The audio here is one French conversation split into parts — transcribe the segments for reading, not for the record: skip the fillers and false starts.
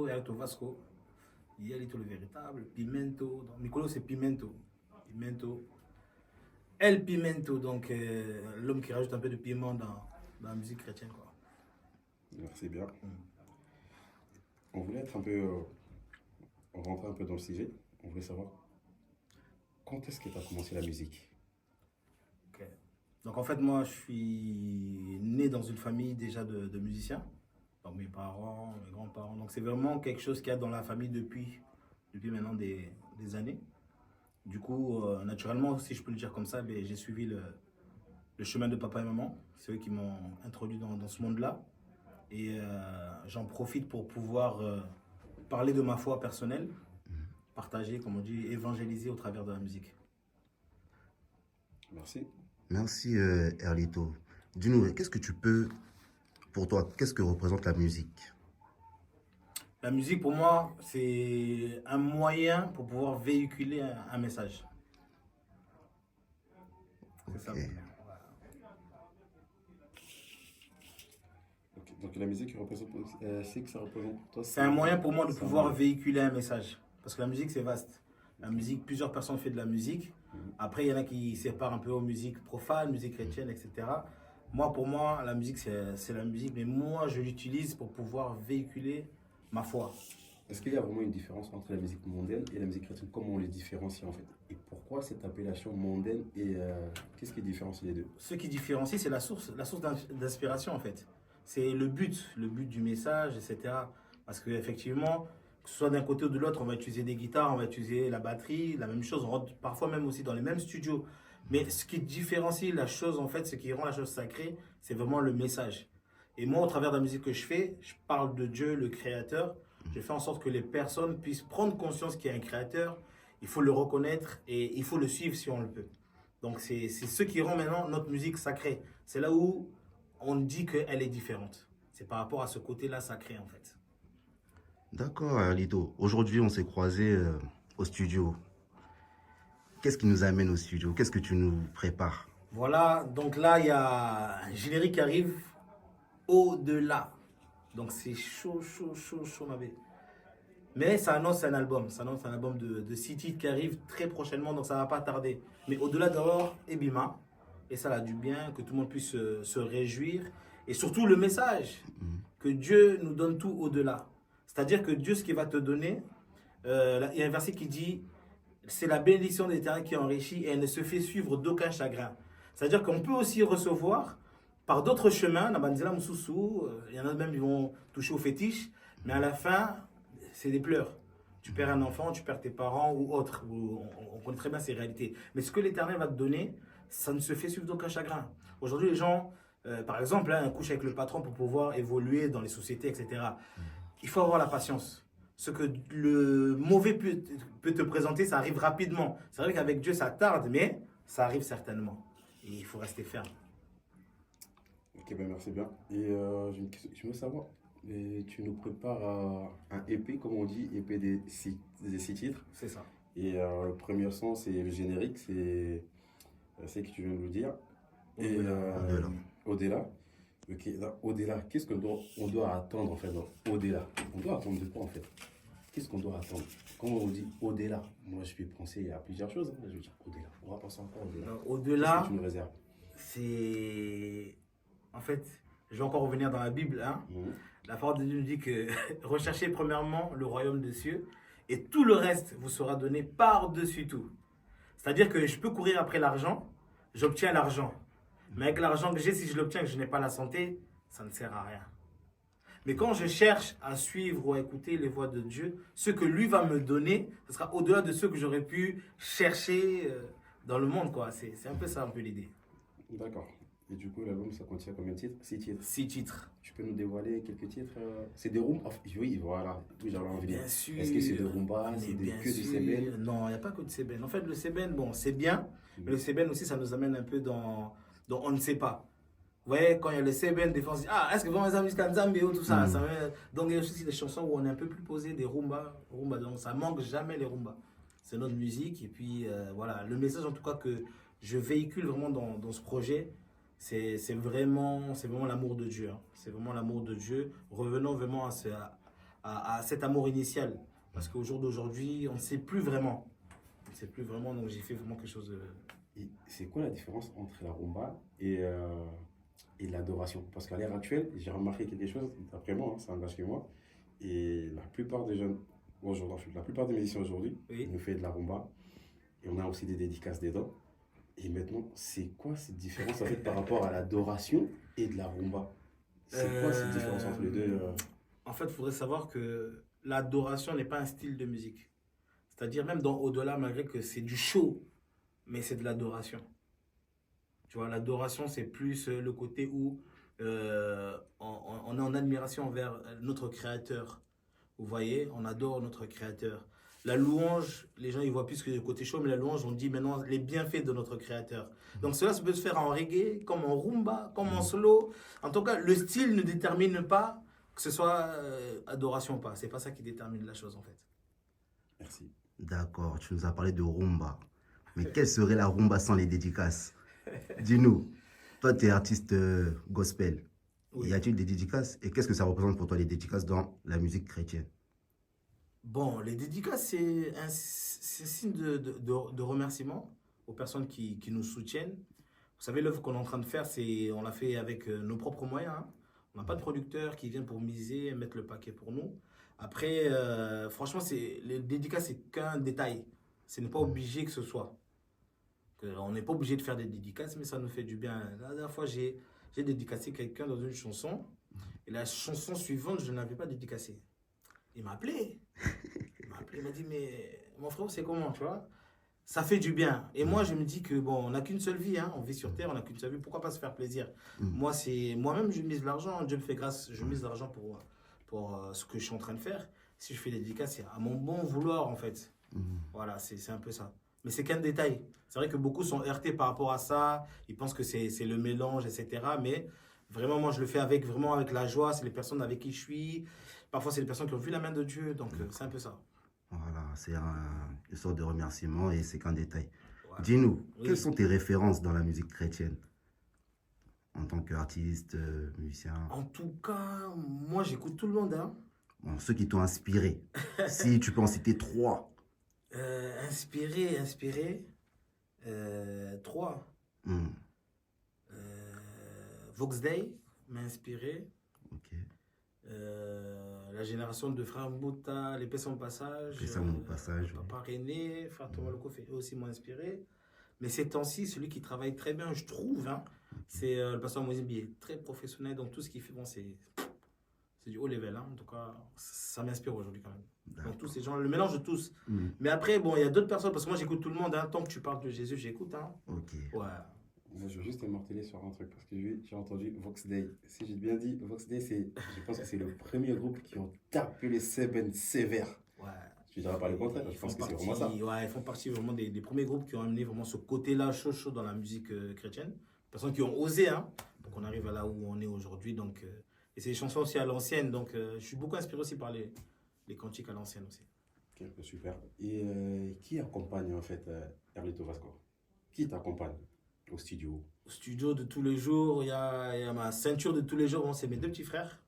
Erlito Vasco, Erlito le véritable, Pimento, donc Nicolo c'est Pimento, Pimento, El Pimento, donc l'homme qui rajoute un peu de piment dans la musique chrétienne, quoi. Merci bien. On voulait être on rentrait un peu dans le sujet, on voulait savoir quand est-ce que tu as commencé la musique? Okay. Donc en fait moi je suis né dans une famille déjà de musiciens. Donc mes parents, mes grands-parents. Donc c'est vraiment quelque chose qu'il y a dans la famille depuis maintenant des années. Du coup, naturellement, si je peux le dire comme ça, j'ai suivi le chemin de papa et maman. C'est eux qui m'ont introduit dans ce monde-là. Et j'en profite pour pouvoir parler de ma foi personnelle, partager, comme on dit, évangéliser au travers de la musique. Merci. Merci Erlito. Dis-nous, qu'est-ce que tu peux... Pour toi, qu'est-ce que représente la musique? La musique, pour moi, c'est un moyen pour pouvoir véhiculer un message. C'est ça. Okay. Donc la musique représente, c'est que ça représente toi? C'est un moyen pour moi de pouvoir véhiculer un message. Parce que la musique, c'est vaste. La musique, plusieurs personnes font de la musique. Après, il y en a qui séparent un peu aux musiques profanes, musique chrétienne, etc. Moi, pour moi, la musique, c'est la musique, mais moi, je l'utilise pour pouvoir véhiculer ma foi. Est-ce qu'il y a vraiment une différence entre la musique mondaine et la musique chrétienne? Comment on les différencie en fait? Et pourquoi cette appellation mondaine et qu'est-ce qui différencie les deux? Ce qui différencie, c'est la source d'inspiration en fait. C'est le but du message, etc. Parce qu'effectivement, que ce soit d'un côté ou de l'autre, on va utiliser des guitares, on va utiliser la batterie, la même chose, on rentre parfois même aussi dans les mêmes studios. Mais ce qui différencie la chose, en fait, ce qui rend la chose sacrée, c'est vraiment le message. Et moi, au travers de la musique que je fais, je parle de Dieu, le Créateur. Je fais en sorte que les personnes puissent prendre conscience qu'il y a un Créateur. Il faut le reconnaître et il faut le suivre si on le peut. Donc, c'est ce qui rend maintenant notre musique sacrée. C'est là où on dit qu'elle est différente. C'est par rapport à ce côté-là sacré, en fait. D'accord, Erlito. Aujourd'hui, on s'est croisés au studio. Qu'est-ce qui nous amène au studio? Qu'est-ce que tu nous prépares? Voilà, donc là, il y a un générique qui arrive, Au-delà. Donc c'est chaud, ma belle. Mais ça annonce un album. Ça annonce un album de 6 titres qui arrive très prochainement, donc ça ne va pas tarder. Mais au-delà d'abord, Ebima. Et ça a du bien, que tout le monde puisse se réjouir. Et surtout le message, que Dieu nous donne tout au-delà. C'est-à-dire que Dieu, ce qu'il va te donner, il y a un verset qui dit... C'est la bénédiction de l'Éternel qui enrichit et elle ne se fait suivre d'aucun chagrin. C'est-à-dire qu'on peut aussi recevoir par d'autres chemins, il y en a même qui vont toucher au fétiche, mais à la fin, c'est des pleurs. Tu perds un enfant, tu perds tes parents ou autre. On connaît très bien ces réalités. Mais ce que l'Éternel va te donner, ça ne se fait suivre d'aucun chagrin. Aujourd'hui, les gens, par exemple, couchent avec le patron pour pouvoir évoluer dans les sociétés, etc. Il faut avoir la patience. Ce que le mauvais peut te présenter, ça arrive rapidement. C'est vrai qu'avec Dieu, ça tarde, mais ça arrive certainement. Et il faut rester ferme. Ok, ben merci bien. Et j'ai une question, je veux savoir, tu nous prépares un EP, comme on dit, EP des 6 titres. C'est ça. Et le premier son, c'est le générique, c'est ce que tu viens de nous dire. Et au-delà. Ok, au-delà, qu'est-ce qu'on doit attendre en fait? Au-delà, on doit attendre de quoi en fait? Qu'est-ce qu'on doit attendre? Quand on dit au-delà, moi je vais penser à plusieurs choses. Je vais dire au-delà, on va penser encore au-delà. Au-delà, qu'est-ce que tu nous réserves? C'est... En fait, je vais encore revenir dans la Bible. La parole de Dieu nous dit que recherchez premièrement le royaume des cieux et tout le reste vous sera donné par-dessus tout. C'est-à-dire que je peux courir après l'argent, j'obtiens l'argent. Mais avec l'argent que j'ai, si je l'obtiens et que je n'ai pas la santé, ça ne sert à rien. Mais quand je cherche à suivre ou à écouter les voix de Dieu, ce que lui va me donner, ce sera au-delà de ce que j'aurais pu chercher dans le monde, quoi. C'est un peu ça, un peu l'idée. D'accord. Et du coup, l'album, ça contient combien de titres? 6 titres. 6 titres. Tu peux nous dévoiler quelques titres? C'est des rumba? Oui, voilà. Oui, j'avais envie de dire. Bien sûr. Est-ce que c'est de rumba? Mais C'est bien que du sûr. sébène? Non, il n'y a pas que du sébène. En fait, le sébène, bon, c'est bien, mais le sébène aussi, ça nous amène un peu dans on ne sait pas. Vous voyez, quand il y a le sébène, des fois, on se dit, ah, est-ce que vraiment les amis Nzambé, tout ça, donc il y a aussi des chansons où on est un peu plus posé, des rumba, donc ça manque jamais les rumba. C'est notre musique, et puis voilà, le message en tout cas que je véhicule vraiment dans ce projet, c'est vraiment l'amour de Dieu. Hein. C'est vraiment l'amour de Dieu. Revenons vraiment à cet amour initial. Parce qu'au jour d'aujourd'hui, on ne sait plus vraiment. On ne sait plus vraiment, donc j'ai fait vraiment quelque chose de... Et c'est quoi la différence entre la rumba et l'adoration? Parce qu'à l'heure actuelle, j'ai remarqué quelque chose, d'après moi, hein, ça engage que moi, et la plupart des jeunes, aujourd'hui, la plupart des musiciens aujourd'hui, Oui. nous font de la rumba, et on a aussi des dédicaces dedans. Et maintenant, c'est quoi cette différence en fait par rapport à l'adoration et de la rumba? C'est quoi cette différence entre les deux En fait, il faudrait savoir que l'adoration n'est pas un style de musique. C'est-à-dire même dans Au-delà, malgré que c'est du show, mais c'est de l'adoration. Tu vois, l'adoration, c'est plus le côté où on est en admiration envers notre créateur. Vous voyez, on adore notre créateur. La louange, les gens ils voient plus que le côté show, mais la louange, on dit maintenant les bienfaits de notre créateur. Donc cela, ça peut se faire en reggae, comme en rumba, comme en solo. En tout cas, le style ne détermine pas que ce soit adoration ou pas. C'est pas ça qui détermine la chose en fait. Merci. D'accord, tu nous as parlé de rumba. Mais quelle serait la rumba sans les dédicaces? Dis-nous, toi tu es artiste gospel. Oui. Y a-t-il des dédicaces? Et qu'est-ce que ça représente pour toi les dédicaces dans la musique chrétienne? Bon, les dédicaces, c'est un signe de remerciement aux personnes qui nous soutiennent. Vous savez, l'œuvre qu'on est en train de faire, on l'a fait avec nos propres moyens. Hein. On n'a pas de producteur qui vient pour miser, mettre le paquet pour nous. Après, franchement, les dédicaces, c'est qu'un détail. Ce n'est pas obligé que ce soit. On n'est pas obligé de faire des dédicaces, mais ça nous fait du bien. La dernière fois, j'ai dédicacé quelqu'un dans une chanson. Et la chanson suivante, je ne l'avais pas dédicacée. Il m'a appelé. Il m'a dit, mais mon frère, c'est comment, tu vois? Ça fait du bien. Et moi, je me dis que, bon, on n'a qu'une seule vie, hein. On vit sur Terre, on n'a qu'une seule vie. Pourquoi pas se faire plaisir? Moi-même, je mise de l'argent. Dieu me fait grâce. Je mise de l'argent pour ce que je suis en train de faire. Si je fais des dédicaces, c'est à mon bon vouloir, en fait. Voilà, c'est un peu ça. Mais c'est qu'un détail. C'est vrai que beaucoup sont heurtés par rapport à ça. Ils pensent que c'est le mélange, etc. Mais vraiment, moi, je le fais vraiment avec la joie. C'est les personnes avec qui je suis. Parfois, c'est les personnes qui ont vu la main de Dieu. Donc, c'est un peu ça. Voilà, c'est une sorte de remerciement et c'est qu'un détail. Voilà. Dis-nous, Oui. quelles sont tes références dans la musique chrétienne en tant qu'artiste, musicien? En tout cas, moi, j'écoute tout le monde. Hein. Bon, ceux qui t'ont inspiré. Si tu peux en citer 3. Inspiré. 3. Vox Day m'a inspiré. Ok. La génération de Frère Mbouta, Les Paix sans passage. Papa René, Frère Thomas Lokofe aussi m'ont inspiré. Mais ces temps-ci, celui qui travaille très bien, je trouve, hein, c'est le pasteur Moïse Bié, très professionnel. Donc tout ce qu'il fait, bon, c'est du haut level. Hein. En tout cas, ça m'inspire aujourd'hui quand même. Donc tous ces gens, le mélange de tous. Mais après, bon, il y a d'autres personnes, parce que moi j'écoute tout le monde. Hein. Tant que tu parles de Jésus, j'écoute. Hein. Ok. Ouais. Moi, je veux juste immorteler sur un truc parce que j'ai entendu Vox Day. Si j'ai bien dit, Vox Day, je pense que c'est le premier groupe qui ont tapé les Seben sévères. Ouais. Je dirais pas le contraire, je pense que c'est vraiment ça. Ouais, ils font partie vraiment des premiers groupes qui ont amené vraiment ce côté-là chaud dans la musique chrétienne. Personnes qui ont osé, hein, pour qu'on arrive à là où on est aujourd'hui. Donc, et c'est des chansons aussi à l'ancienne. Donc, je suis beaucoup inspiré aussi par les cantiques à l'ancienne aussi. Ok, super. Et qui accompagne en fait Erlito Vasco? Qui t'accompagne au studio? Au studio de tous les jours, il y a ma ceinture de tous les jours. Bon, c'est mes 2 petits frères.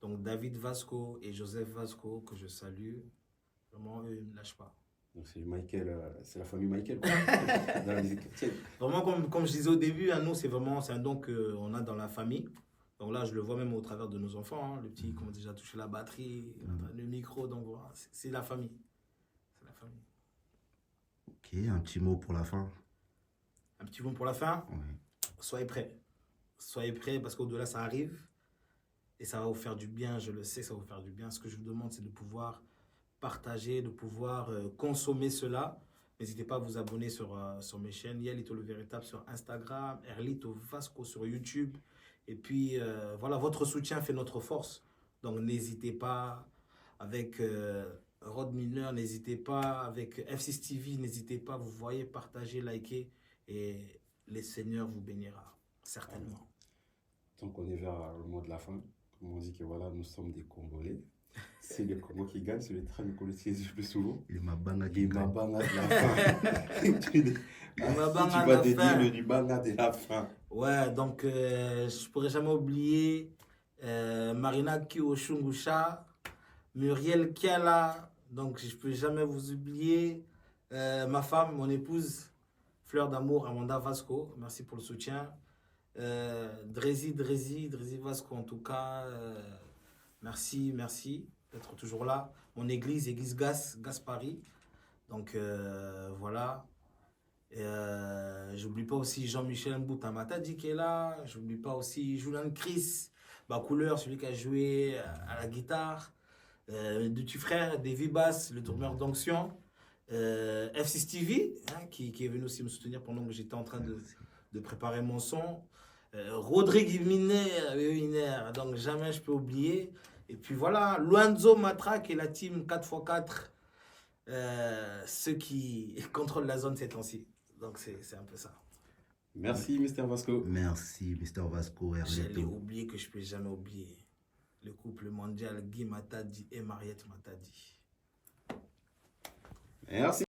Donc, David Vasco et Joseph Vasco, que je salue. Vraiment, eux, ils ne me lâchent pas. Donc, c'est Michael, c'est la famille Michael quoi, dans la musique chrétienne. Vraiment, comme je disais au début, à nous, c'est un don qu'on a dans la famille. Donc là, je le vois même au travers de nos enfants. Hein. Le petit commence déjà à toucher la batterie, le micro. Donc voilà, c'est la famille. C'est la famille. Ok, un petit mot pour la fin. Un petit mot pour la fin. Oui. Soyez prêts. Soyez prêts parce qu'au-delà, ça arrive. Et ça va vous faire du bien, je le sais, ça va vous faire du bien. Ce que je vous demande, c'est de pouvoir partager, de pouvoir consommer cela N'hésitez pas à vous abonner sur mes chaînes. Yalito le Véritable sur Instagram, Erlito Vasco sur YouTube. Et puis, voilà, votre soutien fait notre force. Donc, n'hésitez pas avec Rod Miller, n'hésitez pas avec F6 TV, n'hésitez pas, vous voyez, partagez, likez. Et le Seigneur vous bénira, certainement. Donc on est vers le mot de la fin. Comme on dit que voilà, nous sommes des Congolais. C'est le Congo qui gagne, c'est le train de le plus souvent. Il m'a banga Il qui m'a gagne. banga de la fin. Tu vas dédier le Libanga de la fin. Ouais, donc je pourrais jamais oublier Marina Kioshungusha, Muriel Kiala, donc je peux jamais vous oublier ma femme, mon épouse, Fleur d'amour, Amanda Vasco, merci pour le soutien. Drézy Vasco en tout cas, merci d'être toujours là. Mon église Gaspari, donc voilà. J'oublie pas aussi Jean-Michel Mbouta Matadi qui est là. J'oublie pas aussi Julian Chris Bacouleur, celui qui a joué à la guitare. Deux frères, Davy Bass, le tourneur d'onction. F6 TV, hein, qui est venu aussi me soutenir pendant que j'étais en train de préparer mon son. Rodrigue Miner, donc jamais je peux oublier. Et puis voilà, Luanzo Matra qui est la team 4x4. Ceux qui contrôlent la zone ces temps-ci. Donc c'est un peu ça. Merci Mr Vasco. Merci Mr Vasco, J'allais Erlito. oublier que je ne peux jamais oublier. Le couple mondial Guy Matadi et Mariette Matadi. Merci.